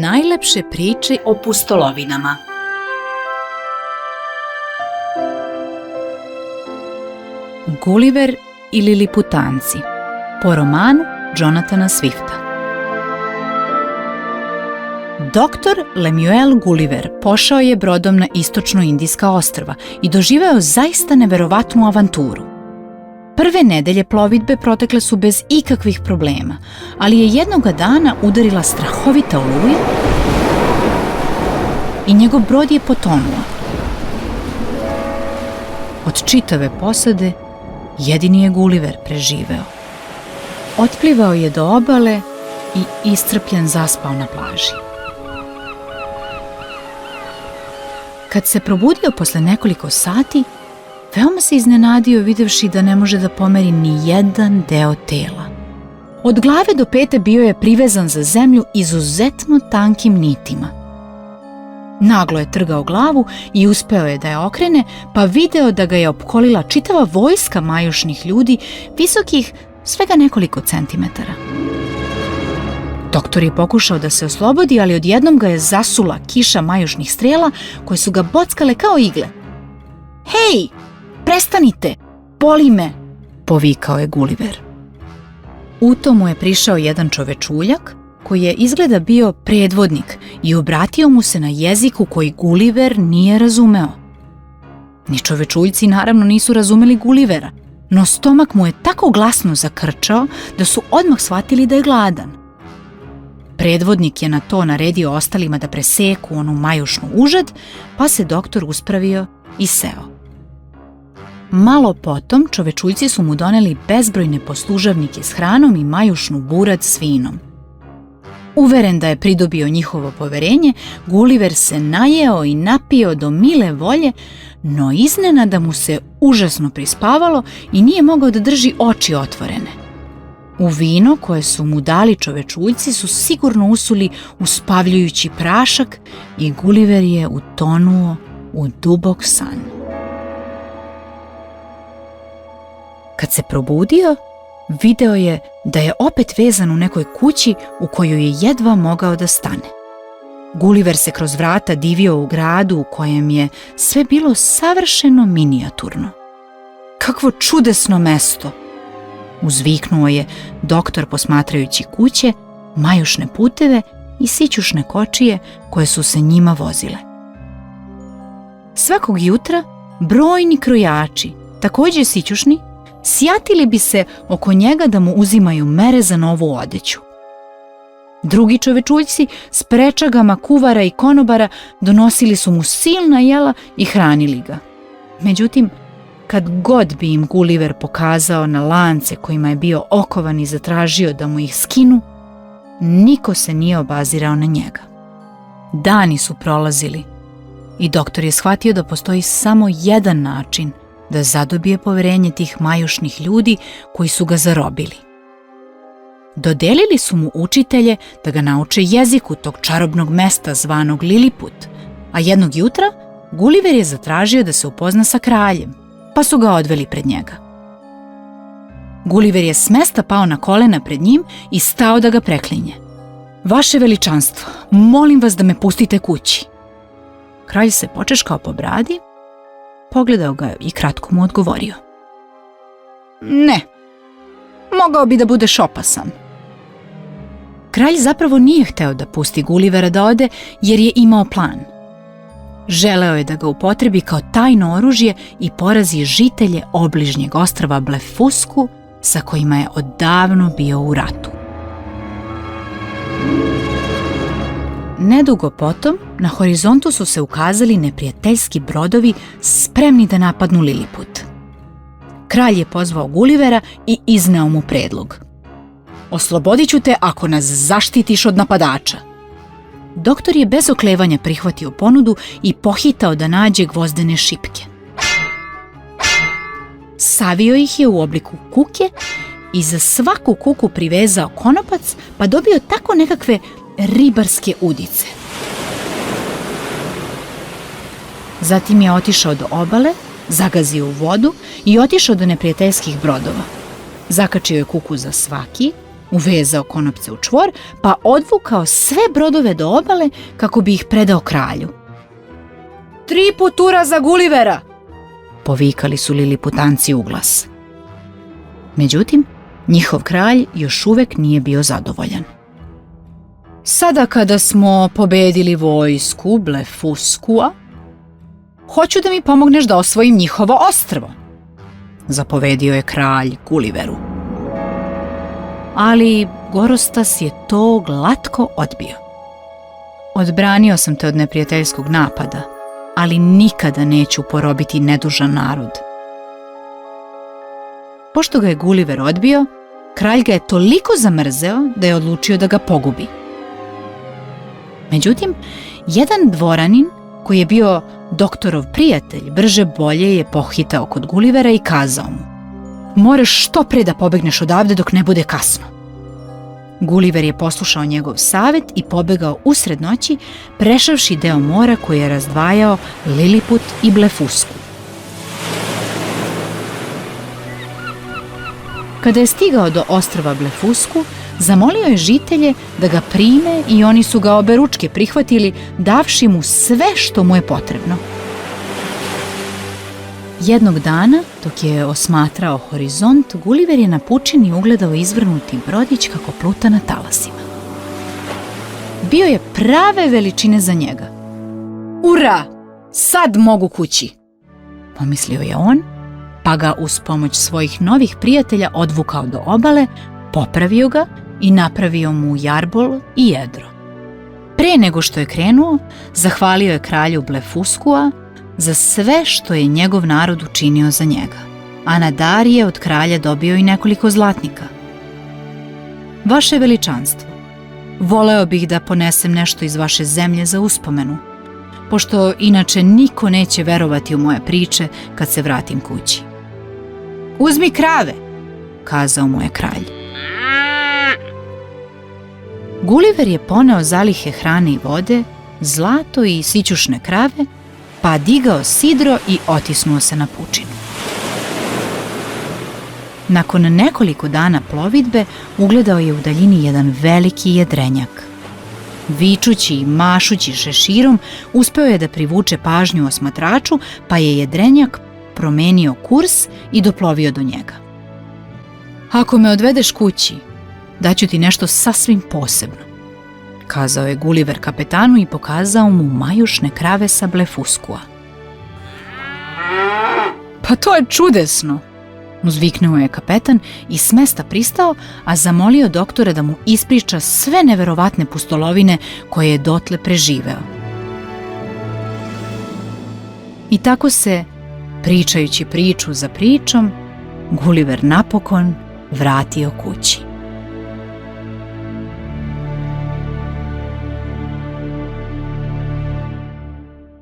Najlepše priče o pustolovinama. Gulliver i Liliputanci po romanu Jonathana Swifta. Doktor Lemuel Gulliver pošao je brodom na istočno-indijska ostrva i doživeo zaista neverovatnu avanturu. Prve nedelje plovidbe protekle su bez ikakvih problema, ali je jednoga dana udarila strahovita oluja i njegov brod je potonuo. Od čitave posade jedini je Gulliver preživeo. Otplivao je do obale i iscrpljen zaspao na plaži. Kad se probudio posle nekoliko sati, veoma se iznenadio videvši da ne može da pomeri ni jedan deo tela. Od glave do pete bio je privezan za zemlju izuzetno tankim nitima. Naglo je trgao glavu i uspeo je da je okrene, pa video da ga je opkolila čitava vojska majušnih ljudi, visokih svega nekoliko centimetara. Doktor je pokušao da se oslobodi, ali odjednom ga je zasula kiša majušnih strela koje su ga bockale kao igle. "Hej, prestanite, boli me!" povikao je Gulliver. U to mu je prišao jedan čovečuljak koji je izgleda bio predvodnik i obratio mu se na jeziku koji Gulliver nije razumeo. Ni čovečuljci naravno nisu razumeli Gullivera, no stomak mu je tako glasno zakrčao da su odmah shvatili da je gladan. Predvodnik je na to naredio ostalima da preseku onu majušnu užad, pa se doktor uspravio i seo. Malo potom čovečuljci su mu doneli bezbrojne poslužavnike s hranom i majušnu burad s vinom. Uveren da je pridobio njihovo poverenje, Gulliver se najeo i napio do mile volje, no iznenada mu se užasno prispavalo i nije mogao da drži oči otvorene. U vino koje su mu dali čovečuljci su sigurno usuli uspavljujući prašak i Gulliver je utonuo u dubok san. Kad se probudio, video je da je opet vezan u nekoj kući u kojoj je jedva mogao da stane. Gulliver se kroz vrata divio u gradu u kojem je sve bilo savršeno minijaturno. "Kakvo čudesno mesto!" uzviknuo je doktor posmatrajući kuće, majušne puteve i sićušne kočije koje su se njima vozile. Svakog jutra brojni krojači, također sićušni, sjatili bi se oko njega da mu uzimaju mere za novu odeću. Drugi čovečuljci s prečagama kuvara i konobara donosili su mu silna jela i hranili ga. Međutim, kad god bi im Gulliver pokazao na lance kojima je bio okovan i zatražio da mu ih skinu, niko se nije obazirao na njega. Dani su prolazili i doktor je shvatio da postoji samo jedan način da zadobije poverenje tih majušnih ljudi koji su ga zarobili. Dodelili su mu učitelje da ga nauče jeziku tog čarobnog mesta zvanog Liliput, a jednog jutra Gulliver je zatražio da se upozna sa kraljem, pa su ga odveli pred njega. Gulliver je s mesta pao na kolena pred njim i stao da ga preklinje. "Vaše veličanstvo, molim vas da me pustite kući." Kralj se počeškao po bradi, pogledao ga i kratko mu odgovorio: "Ne, mogao bi da budeš opasan." Kralj zapravo nije hteo da pusti Gullivera da ode jer je imao plan. Želeo je da ga upotrebi kao tajno oružje i porazi žitelje obližnjeg ostrva Blefusku sa kojima je odavno bio u ratu. Nedugo potom na horizontu su se ukazali neprijateljski brodovi spremni da napadnu Liliput. Kralj je pozvao Gullivera i izneo mu predlog: "Oslobodit ću te ako nas zaštitiš od napadača." Doktor je bez oklevanja prihvatio ponudu i pohitao da nađe gvozdene šipke. Savio ih je u obliku kuke i za svaku kuku privezao konopac, pa dobio tako nekakve ribarske udice. Zatim je otišao do obale, zagazio u vodu i otišao do neprijateljskih brodova. Zakačio je kuku za svaki, uvezao konopce u čvor, pa odvukao sve brodove do obale kako bi ih predao kralju. 3 putura za Gulivera, povikali su liliputanci uglas. Međutim, njihov kralj još uvek nije bio zadovoljan. Sada kada smo pobedili vojsku Blefuskua, hoću da mi pomogneš da osvojim njihovo ostrvo, zapovedio je kralj Guliveru. Ali Gorostas je to glatko odbio. Odbranio sam te od neprijateljskog napada, ali nikada neću porobiti nedužan narod. Pošto ga je Guliver odbio, kralj ga je toliko zamrzeo da je odlučio da ga pogubi. Međutim, jedan dvoranin koji je bio doktorov prijatelj brže bolje je pohitao kod Gulivera i kazao mu: moraš što pre da pobegneš odavde dok ne bude kasno. Guliver je poslušao njegov savet i pobegao usred noći, prešavši deo mora koji je razdvajao Liliput i Blefusku. Kada je stigao do ostrva Blefusku, zamolio je žitelje da ga prime i oni su ga oberučke prihvatili, davši mu sve što mu je potrebno. Jednog dana, dok je osmatrao horizont, Guliver je na pučini ugledao izvrnuti brodić kako pluta na talasima. Bio je prave veličine za njega. Ura, sad mogu kući, pomislio je on, pa ga uz pomoć svojih novih prijatelja odvukao do obale, popravio ga i napravio mu jarbol i jedro. Pre nego što je krenuo, zahvalio je kralju Blefuskua za sve što je njegov narod učinio za njega, a na dar je od kralja dobio i nekoliko zlatnika. Vaše veličanstvo, voleo bih da ponesem nešto iz vaše zemlje za uspomenu, pošto inače niko neće verovati u moje priče kad se vratim kući. Uzmi krave, kazao mu je kralj. Guliver je poneo zalihe hrane i vode, zlato i sićušne krave, pa digao sidro i otisnuo se na pučinu. Nakon nekoliko dana plovidbe ugledao je u daljini jedan veliki jedrenjak. Vičući i mašući šeširom, uspeo je da privuče pažnju osmatraču, pa je jedrenjak promenio kurs i doplovio do njega. Ako me odvedeš kući, daću ti nešto sasvim posebno, kazao je Guliver kapetanu i pokazao mu majušne krave sa Blefuskua. Pa to je čudesno, uzviknuo je kapetan i s mesta pristao, a zamolio doktora da mu ispriča sve neverovatne pustolovine koje je dotle preživeo. I tako se, pričajući priču za pričom, Guliver napokon vratio kući.